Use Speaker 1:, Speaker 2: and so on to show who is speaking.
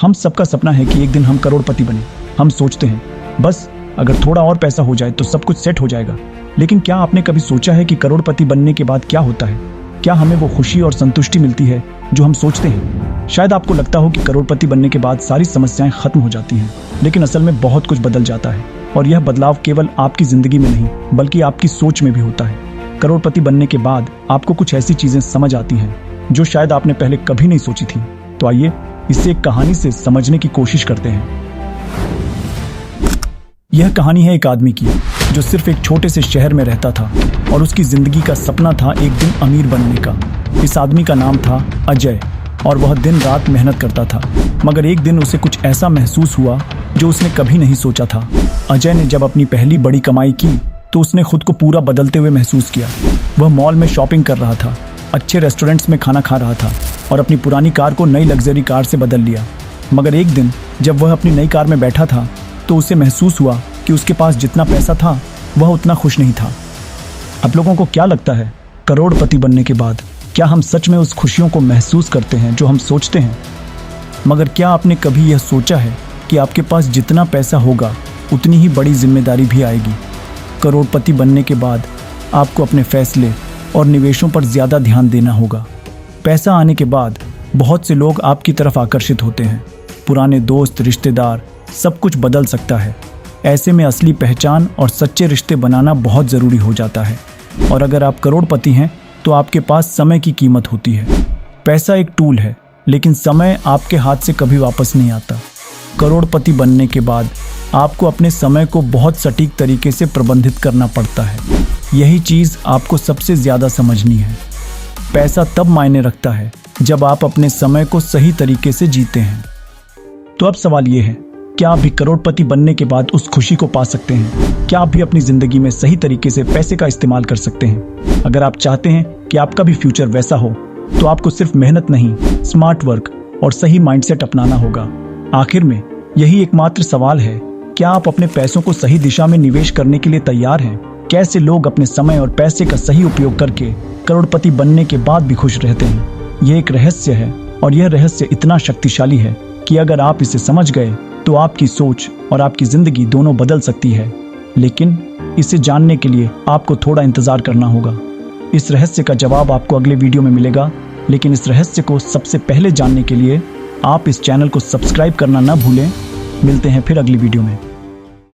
Speaker 1: हम सबका सपना है कि एक दिन हम करोड़पति बने। हम सोचते हैं बस अगर थोड़ा और पैसा हो जाए तो सब कुछ सेट हो जाएगा। लेकिन क्या आपने कभी सोचा है कि करोड़पति बनने के बाद क्या होता है? क्या हमें वो खुशी और संतुष्टि मिलती है जो हम सोचते हैं? शायद आपको लगता हो कि करोड़पति बनने के बाद सारी समस्याएं खत्म हो जाती हैं, लेकिन असल में बहुत कुछ बदल जाता है। और यह बदलाव केवल आपकी जिंदगी में नहीं बल्कि आपकी सोच में भी होता है। करोड़पति बनने के बाद आपको कुछ ऐसी चीजें समझ आती हैं जो शायद आपने पहले कभी नहीं सोची थी। तो आइए इसे एक कहानी से समझने की कोशिश करते हैं। यह कहानी है एक आदमी की जो सिर्फ एक छोटे से शहर में रहता था और उसकी जिंदगी का सपना था एक दिन अमीर बनने का। इस आदमी का नाम था अजय और वह दिन रात मेहनत करता था, मगर एक दिन उसे कुछ ऐसा महसूस हुआ जो उसने कभी नहीं सोचा था। अजय ने जब अपनी पहली बड़ी कमाई की तो उसने खुद को पूरा बदलते हुए महसूस किया। वह मॉल में शॉपिंग कर रहा था, अच्छे रेस्टोरेंट्स में खाना खा रहा था और अपनी पुरानी कार को नई लग्जरी कार से बदल लिया। मगर एक दिन जब वह अपनी नई कार में बैठा था तो उसे महसूस हुआ कि उसके पास जितना पैसा था वह उतना खुश नहीं था। आप लोगों को क्या लगता है, करोड़पति बनने के बाद क्या हम सच में उस खुशियों को महसूस करते हैं जो हम सोचते हैं? मगर क्या आपने कभी यह सोचा है कि आपके पास जितना पैसा होगा उतनी ही बड़ी जिम्मेदारी भी आएगी? करोड़पति बनने के बाद आपको अपने फैसले और निवेशों पर ज़्यादा ध्यान देना होगा। पैसा आने के बाद बहुत से लोग आपकी तरफ आकर्षित होते हैं। पुराने दोस्त, रिश्तेदार, सब कुछ बदल सकता है। ऐसे में असली पहचान और सच्चे रिश्ते बनाना बहुत ज़रूरी हो जाता है। और अगर आप करोड़पति हैं तो आपके पास समय की कीमत होती है। पैसा एक टूल है, लेकिन समय आपके हाथ से कभी वापस नहीं आता। करोड़पति बनने के बाद आपको अपने समय को बहुत सटीक तरीके से प्रबंधित करना पड़ता है। यही चीज़ आपको सबसे ज़्यादा समझनी है। पैसा तब मायने रखता है जब आप अपने समय को सही तरीके से जीते हैं। तो अब सवाल ये है, क्या आप भी करोड़पति बनने के बाद उस खुशी को पा सकते हैं? क्या आप भी अपनी जिंदगी में सही तरीके से पैसे का इस्तेमाल कर सकते हैं? अगर आप चाहते हैं कि आपका भी फ्यूचर वैसा हो तो आपको सिर्फ मेहनत नहीं, स्मार्ट वर्क और सही माइंडसेट अपनाना होगा। आखिर में यही एकमात्र सवाल है, क्या आप अपने पैसों को सही दिशा में निवेश करने के लिए तैयार हैं? कैसे लोग अपने समय और पैसे का सही उपयोग करके करोड़पति बनने के बाद भी खुश रहते हैं? यह एक रहस्य है और यह रहस्य इतना शक्तिशाली है कि अगर आप इसे समझ गए तो आपकी सोच और आपकी जिंदगी दोनों बदल सकती है। लेकिन इसे जानने के लिए आपको थोड़ा इंतजार करना होगा। इस रहस्य का जवाब आपको अगले वीडियो में मिलेगा, लेकिन इस रहस्य को सबसे पहले जानने के लिए आप इस चैनल को सब्सक्राइब करना ना भूलें। मिलते हैं फिर अगली वीडियो में।